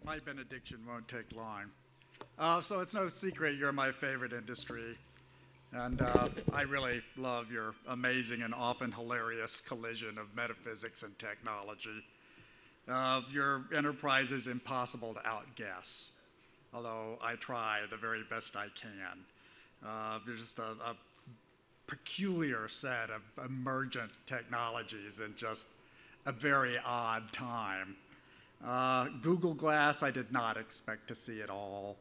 My benediction won't take long. So it's no secret you're my favorite industry, and I really love your amazing and often hilarious collision of metaphysics and technology. Your enterprise is impossible to outguess, although I try the very best I can. There's just a peculiar set of emergent technologies in just a very odd time. Google Glass, I did not expect to see at all.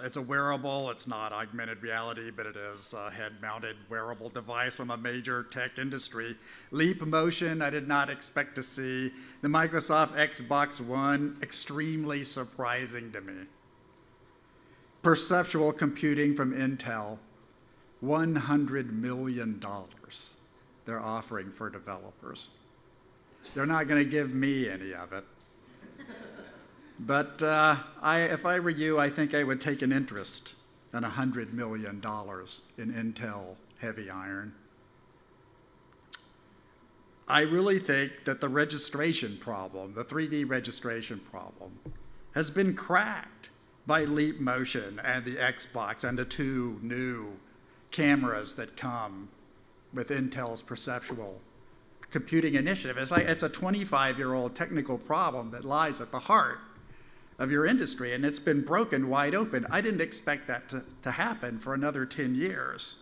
It's a wearable, it's not augmented reality, but it is a head-mounted wearable device from a major tech industry. Leap Motion, I did not expect to see. The Microsoft Xbox One, extremely surprising to me. Perceptual computing from Intel, $100 million they're offering for developers. They're not going to give me any of it. But if I were you, I think I would take an interest in $100 million in Intel heavy iron. I really think that the registration problem, the 3D registration problem, has been cracked by Leap Motion and the Xbox and the two new cameras that come with Intel's perceptual computing initiative. It's a 25-year-old technical problem that lies at the heart of your industry, and it's been broken wide open. I didn't expect that to happen for another 10 years.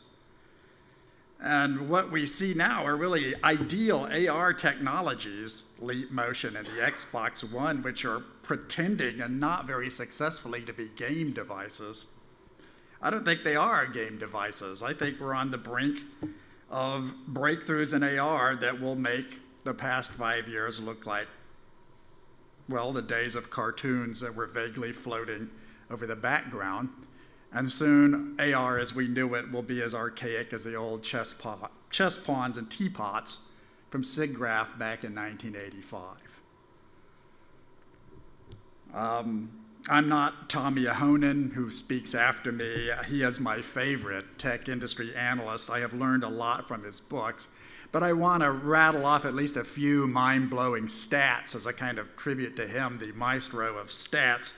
And what we see now are really ideal AR technologies, Leap Motion and the Xbox One, which are pretending and not very successfully to be game devices. I don't think they are game devices. I think we're on the brink of breakthroughs in AR that will make the past 5 years look like, well, the days of cartoons that were vaguely floating over the background. And soon, AR as we knew it will be as archaic as the old chess pawns and teapots from SIGGRAPH back in 1985. I'm not Tommy Ahonen, who speaks after me. He is my favorite tech industry analyst. I have learned a lot from his books. But I want to rattle off at least a few mind-blowing stats as a kind of tribute to him, the maestro of stats.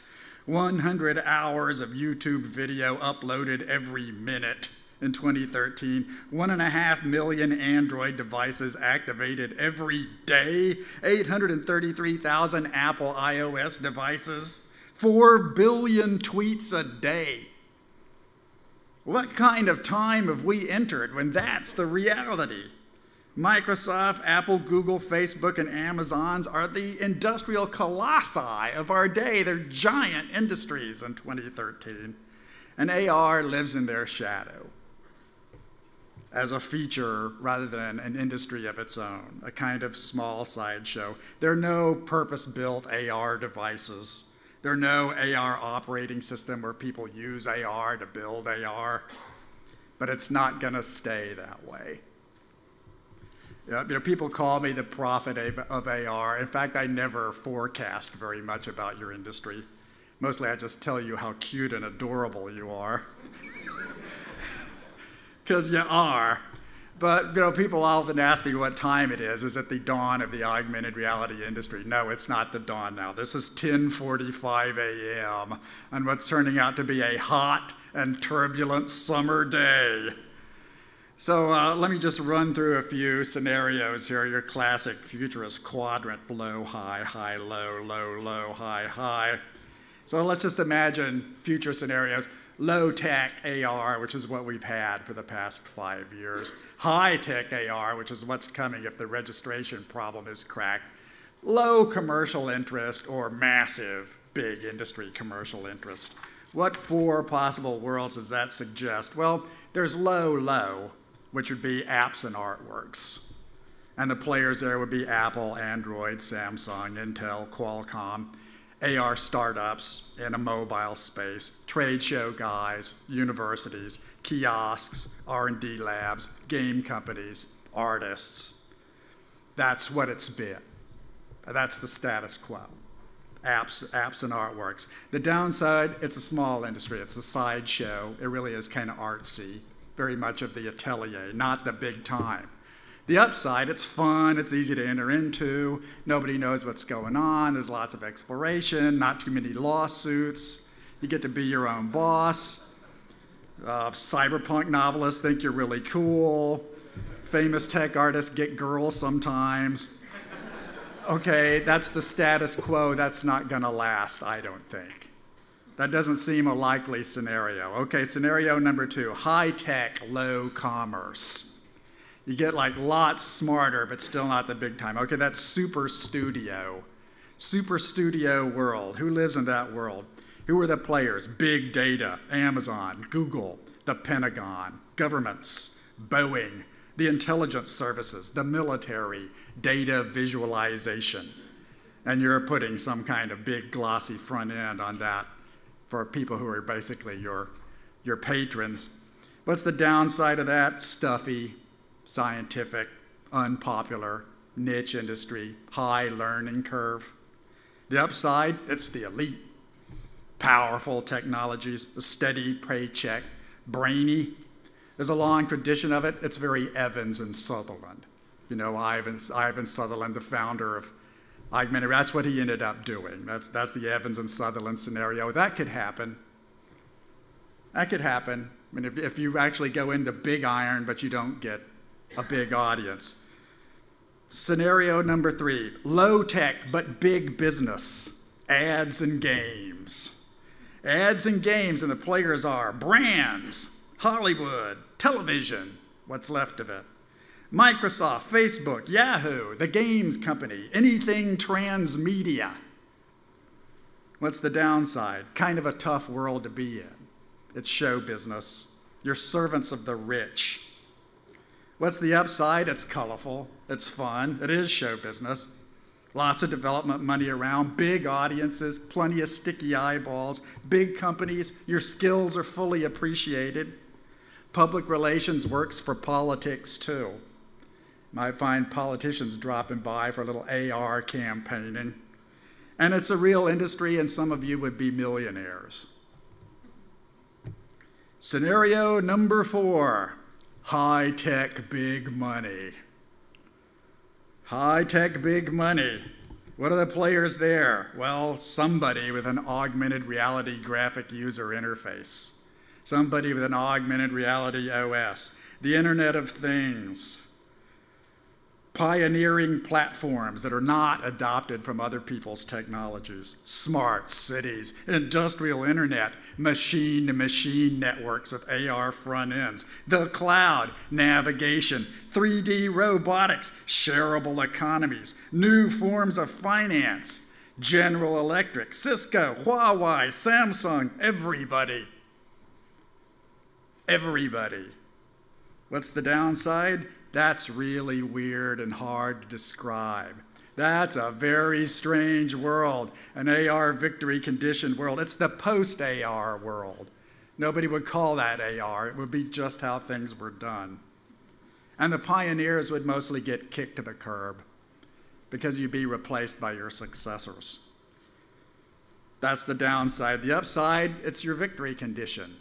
100 hours of YouTube video uploaded every minute in 2013. 1.5 million Android devices activated every day. 833,000 Apple iOS devices. 4 billion tweets a day. What kind of time have we entered when that's the reality? Microsoft, Apple, Google, Facebook, and Amazon's are the industrial colossi of our day. They're giant industries in 2013. And AR lives in their shadow as a feature rather than an industry of its own, a kind of small sideshow. There are no purpose-built AR devices. There are no AR operating system where people use AR to build AR. But it's not going to stay that way. People call me the prophet of AR. In fact, I never forecast very much about your industry. Mostly I just tell you how cute and adorable you are. Because you are. But people often ask me what time it is. Is it the dawn of the augmented reality industry? No, it's not the dawn now. This is 10:45 a.m. on what's turning out to be a hot and turbulent summer day. So let me just run through a few scenarios here. Your classic futurist quadrant, low, high, high, low, low, low, high, high. So let's just imagine future scenarios. Low-tech AR, which is what we've had for the past 5 years. High-tech AR, which is what's coming if the registration problem is cracked. Low commercial interest or massive, big industry commercial interest. What 4 possible worlds does that suggest? Well, there's low, which would be apps and artworks. And the players there would be Apple, Android, Samsung, Intel, Qualcomm, AR startups in a mobile space, trade show guys, universities, kiosks, R&D labs, game companies, artists. That's what it's been. That's the status quo. Apps and artworks. The downside, it's a small industry. It's a sideshow. It really is kind of artsy. Very much of the atelier, not the big time. The upside, it's fun, it's easy to enter into, nobody knows what's going on, there's lots of exploration, not too many lawsuits, you get to be your own boss, cyberpunk novelists think you're really cool, famous tech artists get girls sometimes. Okay, that's the status quo, that's not gonna last, I don't think. That doesn't seem a likely scenario. Okay, scenario number 2, high-tech, low commerce. You get like lots smarter, but still not the big time. Okay, that's super studio. Super studio world. Who lives in that world? Who are the players? Big data, Amazon, Google, the Pentagon, governments, Boeing, the intelligence services, the military, data visualization. And you're putting some kind of big glossy front end on that for people who are basically your patrons. What's the downside of that? Stuffy, scientific, unpopular, niche industry, high learning curve. The upside, it's the elite. Powerful technologies, a steady paycheck, brainy. There's a long tradition of it. It's very Evans and Sutherland. You know, Ivan Sutherland, the founder of augmented, that's what he ended up doing. That's the Evans and Sutherland scenario. That could happen. That could happen. I mean, if you actually go into big iron, but you don't get a big audience. Scenario number 3, low tech but big business, ads and games. Ads and games, and the players are brands, Hollywood, television, what's left of it, Microsoft, Facebook, Yahoo, the games company, anything transmedia. What's the downside? Kind of a tough world to be in. It's show business. You're servants of the rich. What's the upside? It's colorful, it's fun, it is show business. Lots of development money around, big audiences, plenty of sticky eyeballs, big companies, your skills are fully appreciated. Public relations works for politics too. You might find politicians dropping by for a little AR campaigning. And it's a real industry, and some of you would be millionaires. Scenario number 4. High-tech, big money. High-tech, big money. What are the players there? Well, somebody with an augmented reality graphic user interface. Somebody with an augmented reality OS. The Internet of Things. Pioneering platforms that are not adopted from other people's technologies. Smart cities, industrial internet, machine-to-machine networks with AR front ends, the cloud, navigation, 3D robotics, shareable economies, new forms of finance, General Electric, Cisco, Huawei, Samsung, everybody. Everybody. What's the downside? That's really weird and hard to describe. That's a very strange world, an AR victory conditioned world. It's the post-AR world. Nobody would call that AR. It would be just how things were done. And the pioneers would mostly get kicked to the curb because you'd be replaced by your successors. That's the downside. The upside, it's your victory condition.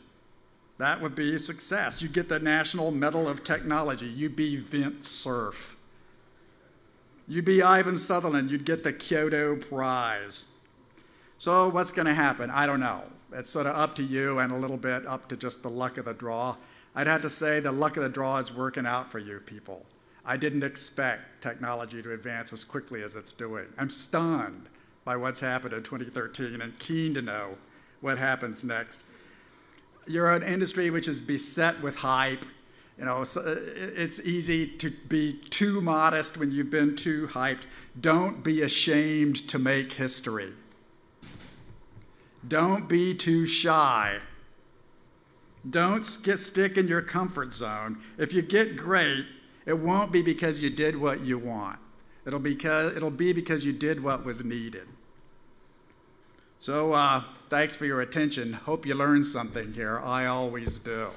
That would be success. You'd get the National Medal of Technology. You'd be Vint Cerf. You'd be Ivan Sutherland. You'd get the Kyoto Prize. So what's going to happen? I don't know. It's sort of up to you and a little bit up to just the luck of the draw. I'd have to say the luck of the draw is working out for you people. I didn't expect technology to advance as quickly as it's doing. I'm stunned by what's happened in 2013 and keen to know what happens next. You're an industry which is beset with hype. You know, so it's easy to be too modest when you've been too hyped. Don't be ashamed to make history. Don't be too shy. Don't stick in your comfort zone. If you get great, it won't be because you did what you want. It'll be because you did what was needed. So thanks for your attention. Hope you learned something here. I always do.